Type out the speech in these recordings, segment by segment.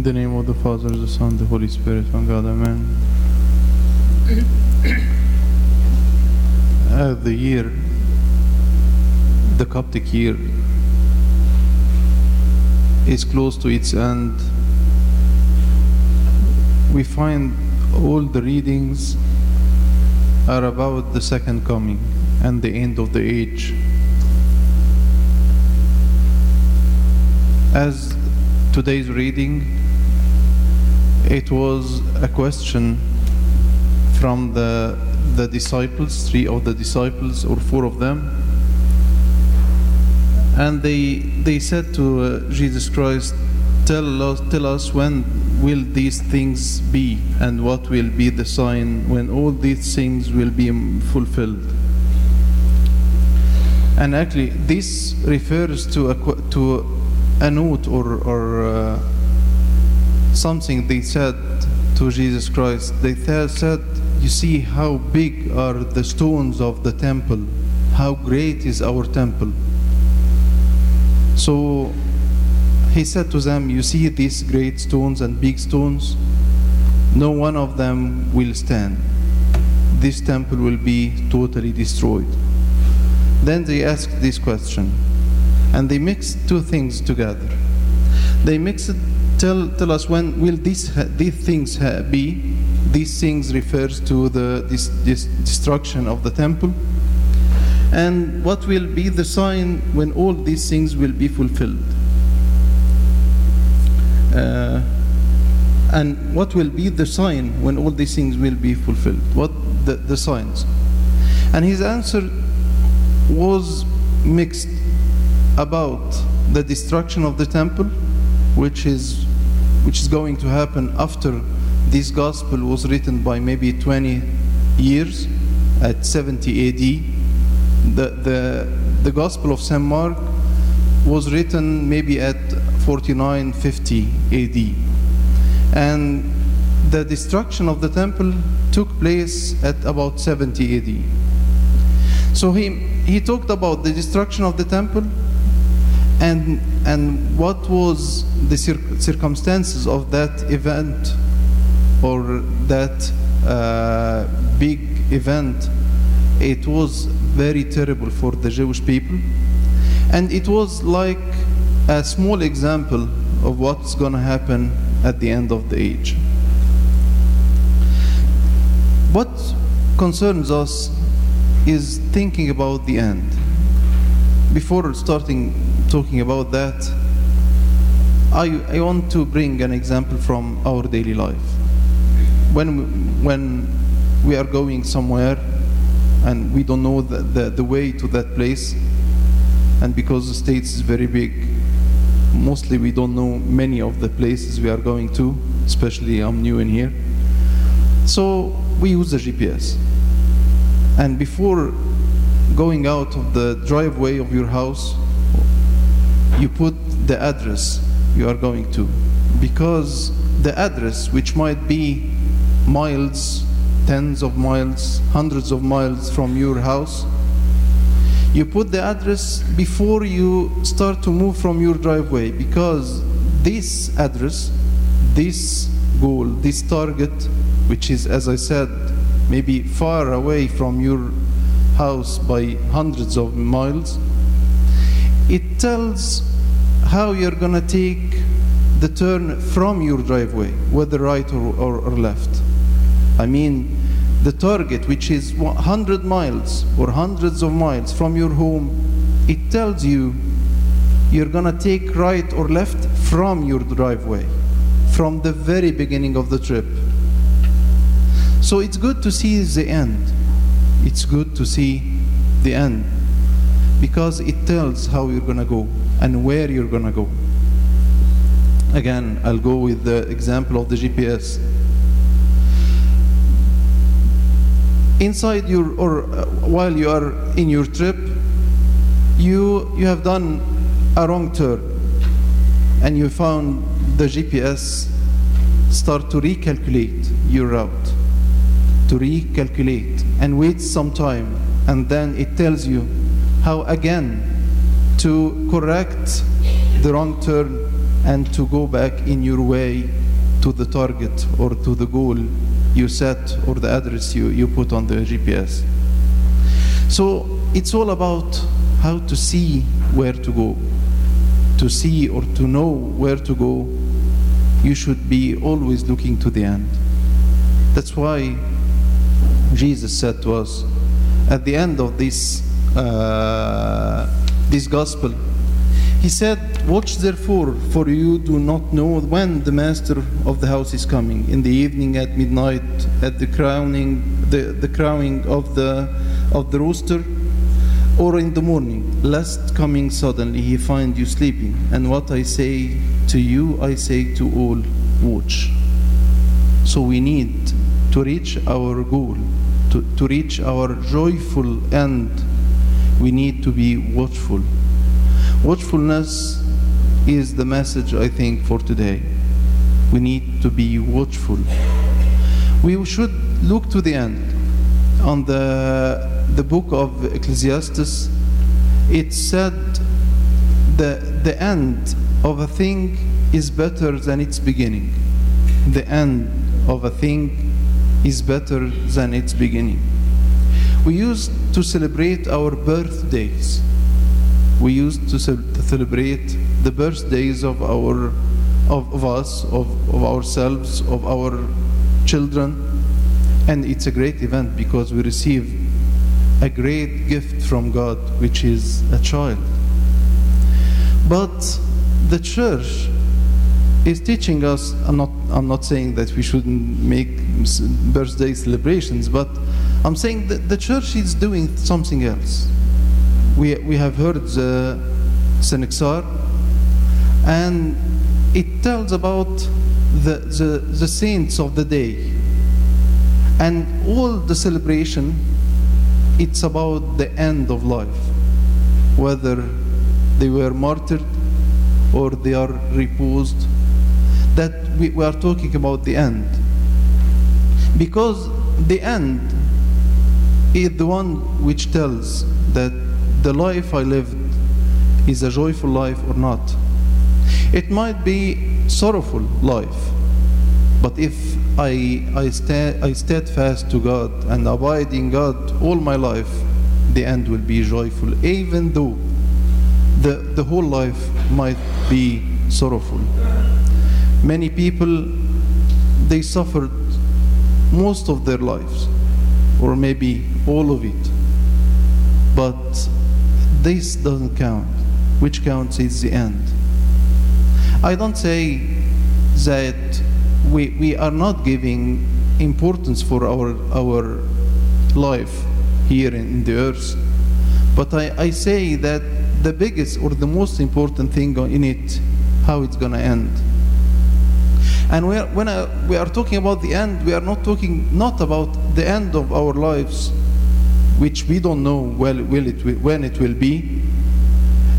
the name of the Father, the Son, the Holy Spirit, one God, Amen. The year, the Coptic year, is close to its end. We find all the readings are about the second coming and the end of the age. As today's reading, it was a question from the disciples, 3 of the disciples or 4 of them, and they said to Jesus Christ, tell us when will these things be, and what will be the sign when all these things will be fulfilled. And actually this refers to a note or something they said to Jesus Christ. They said, you see how big are the stones of the temple, how great is our temple. So he said to them, you see these great stones and big stones, no one of them will stand. This temple will be totally destroyed. Then they asked this question, and they mixed 2 things together. They mixed it, tell us when will these things be. These things refers to this destruction of the temple. And what will be the sign when all these things will be fulfilled? And what will be the sign when all these things will be fulfilled? What the signs? And his answer was mixed about the destruction of the temple, which is going to happen after this gospel was written by maybe 20 years at 70 AD. The Gospel of St. Mark was written maybe at 49, 50 AD. And the destruction of the temple took place at about 70 AD. So he talked about the destruction of the temple and what was the circumstances of that event, or that big event. It was very terrible for the Jewish people, and it was like a small example of what's going to happen at the end of the age. What concerns us is thinking about the end. Before starting talking about that, I want to bring an example from our daily life. When we are going somewhere and we don't know the way to that place, and because the States is very big, mostly we don't know many of the places we are going to, especially I'm new in here. So we use the GPS. And before going out of the driveway of your house, you put the address you are going to. Because the address, which might be miles, tens of miles, hundreds of miles from your house, you put the address before you start to move from your driveway, because this address, this goal, this target, which is, as I said, maybe far away from your house by hundreds of miles, it tells how you're going to take the turn from your driveway, whether right or left. I mean, the target, which is 100 miles or hundreds of miles from your home, it tells you you're going to take right or left from your driveway, from the very beginning of the trip. So it's good to see the end. It's good to see the end, because it tells how you're going to go and where you're going to go. Again, I'll go with the example of the GPS. Inside your, or while you are in your trip, you have done a wrong turn, and you found the GPS start to recalculate your route, to recalculate and wait some time, and then it tells you how again to correct the wrong turn and to go back in your way to the target or to the goal you set or the address you put on the GPS. So it's all about how to see where to go. To see or to know where to go, you should be always looking to the end. That's why Jesus said to us at the end of this gospel, he said, "Watch therefore, for you do not know when the master of the house is coming, in the evening, at midnight, at the crowing of the rooster, or in the morning, lest coming suddenly he find you sleeping. And what I say to you, I say to all, watch." So we need to reach our goal, to reach our joyful end. We need to be watchful. Watchfulness is the message, I think, for today. We need to be watchful. We should look to the end. On the book of Ecclesiastes, it said the end of a thing is better than its beginning. The end of a thing is better than its beginning. We used to celebrate our birthdays. We used to celebrate the birthdays of us, of ourselves, of our children. And it's a great event because we receive a great gift from God, which is a child. But the church is teaching us, I'm not saying that we shouldn't make birthday celebrations, but I'm saying that the church is doing something else. We have heard the Senexar, and it tells about the saints of the day. And all the celebration, it's about the end of life, whether they were martyred or they are reposed, that we are talking about the end. Because the end is the one which tells that the life I lived is a joyful life or not. It might be sorrowful life, but if I stayed fast to God and abide in God all my life, the end will be joyful, even though the whole life might be sorrowful. Many people, they suffered most of their lives, or maybe all of it, but this doesn't count. Which counts is the end. I don't say that we are not giving importance for our life here in the earth, but I say that the biggest or the most important thing in it, how it's going to end. And when we are talking about the end, we are not talking about the end of our lives, which we don't know when it will be,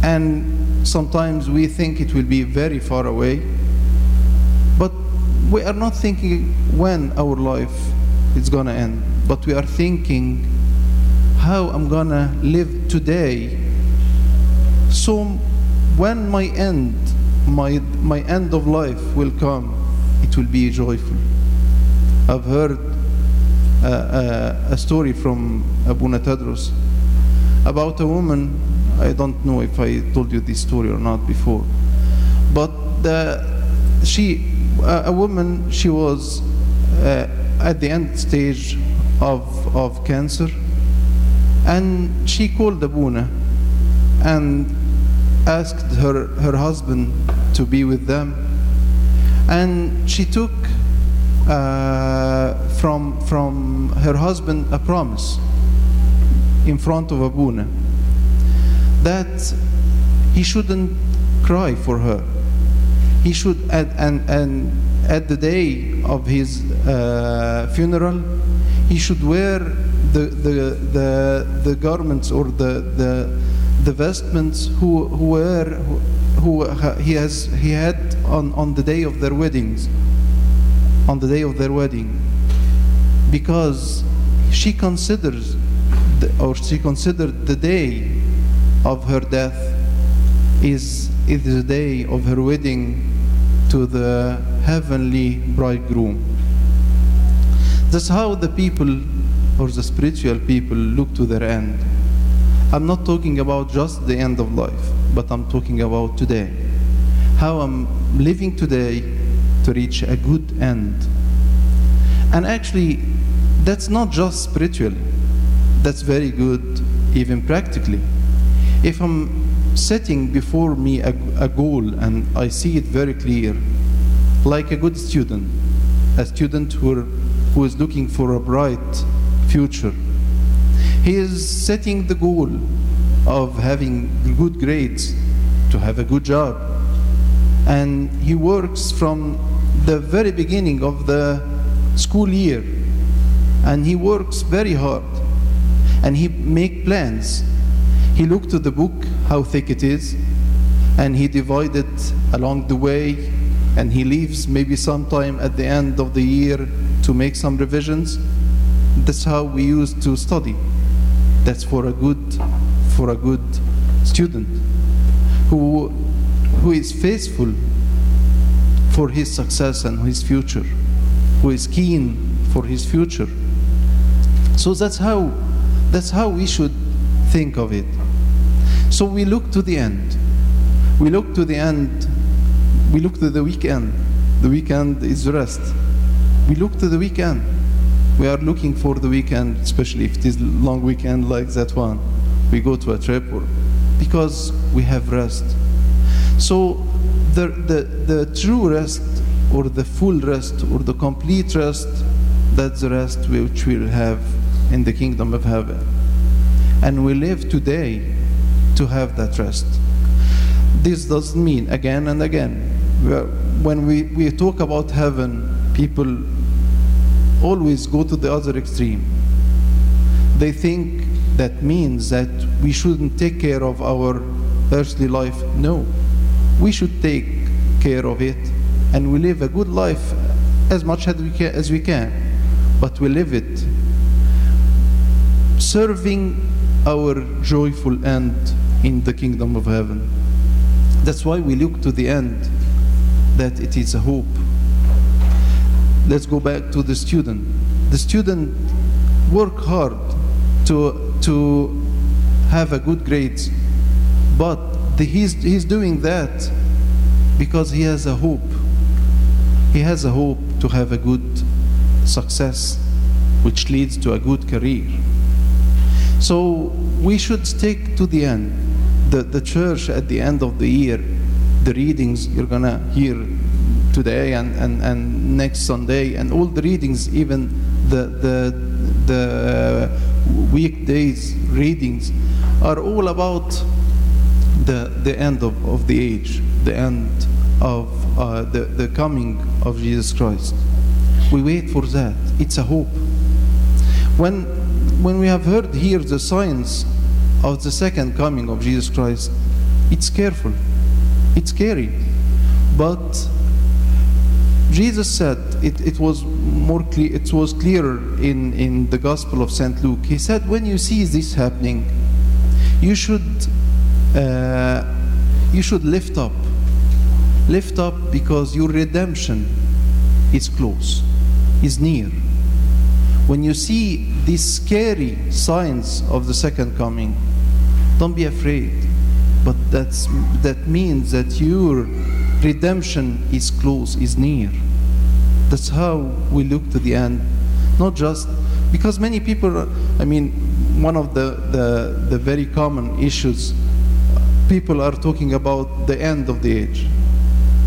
and sometimes we think it will be very far away, but we are not thinking when our life is going to end, but we are thinking how I'm going to live today, so when my end of life will come, it will be joyful. I've heard a story from Abuna Tadros about a woman. I don't know if I told you this story or not before, but a woman, she was at the end stage of cancer, and she called Abuna and asked her husband to be with them, and she took from her husband a promise in front of Abuna that he shouldn't cry for her. He should, and at the day of his funeral, he should wear the garments or the vestments he had on the day of their weddings, on the day of their wedding, because she considered the day of her death is the day of her wedding to the heavenly bridegroom. That's how the people, or the spiritual people, look to their end. I'm not talking about just the end of life, but I'm talking about today. How I'm living today to reach a good end. And actually, that's not just spiritually. That's very good, even practically. If I'm setting before me a goal and I see it very clear, like a good student, a student who is looking for a bright future, he is setting the goal of having good grades, to have a good job. And he works from the very beginning of the school year. And he works very hard. And he makes plans. He looked to the book, how thick it is, and he divided along the way, and he leaves maybe sometime at the end of the year to make some revisions. That's how we used to study. That's for a good student who is faithful for his success and his future, who is keen for his future. So that's how we should think of it. So we look to the end. We look to the end. We look to the weekend. The weekend is rest. We look to the weekend. We are looking for the weekend, especially if it is a long weekend like that one. We go to a trip because we have rest. So the true rest, or the full rest, or the complete rest, that's the rest which we'll have in the kingdom of heaven. And we live today to have that rest. This doesn't mean, again and again, when we talk about heaven, people always go to the other extreme. They think that means that we shouldn't take care of our earthly life. No, we should take care of it, and we live a good life as much as we can, but we live it serving our joyful end in the kingdom of heaven. That's why we look to the end, that it is a hope. Let's go back to the student. The student work hard to have a good grades, but he's doing that because he has a hope. He has a hope to have a good success, which leads to a good career. So we should stick to the end. The church at the end of the year, the readings you're gonna hear today and next Sunday, and all the readings, even the weekdays readings, are all about the end of the age, the end of the coming of Jesus Christ. We wait for that. It's a hope. When we have heard here the signs of the second coming of Jesus Christ, it's careful, it's scary, but Jesus said it was more clear. It was clearer in the Gospel of St. Luke. He said, when you see this happening, you should lift up because your redemption is close, is near. When you see these scary signs of the second coming, don't be afraid. But that means that your redemption is close, is near. That's how we look to the end. Not just because many people, one of the very common issues, people are talking about the end of the age.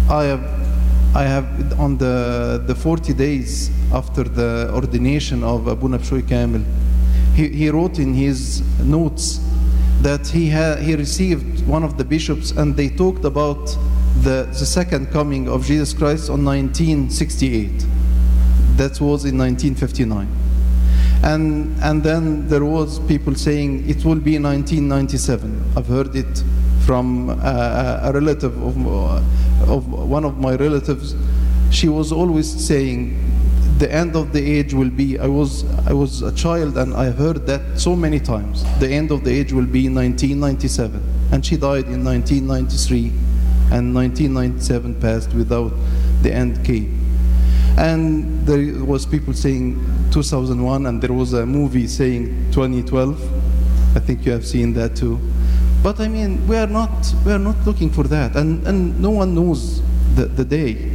I have on the 40 days after the ordination of Abuna Bshoy Kamil, he wrote in his notes that he received one of the bishops, and they talked about the second coming of Jesus Christ on 1968. That was in 1959. And then there was people saying it will be 1997. I've heard it from a relative of one of my relatives. She was always saying the end of the age will be, I was a child and I heard that so many times, the end of the age will be in 1997. And she died in 1993 and 1997 passed without the end came. And there was people saying 2001, and there was a movie saying 2012. I think you have seen that too. But I mean, we are not looking for that, and no one knows the day.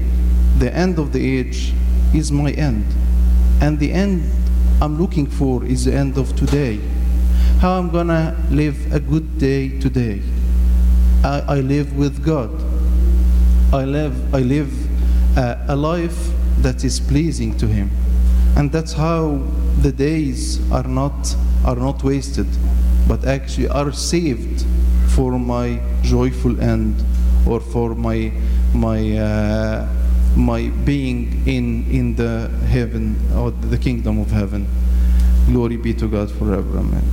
The end of the age is my end, and the end I'm looking for is the end of today. How I'm gonna live a good day today? I live with God. I live a life that is pleasing to Him, and that's how the days are not wasted, but actually are saved for my joyful end, or for my being in the heaven, or the kingdom of heaven. Glory be to God forever. Amen.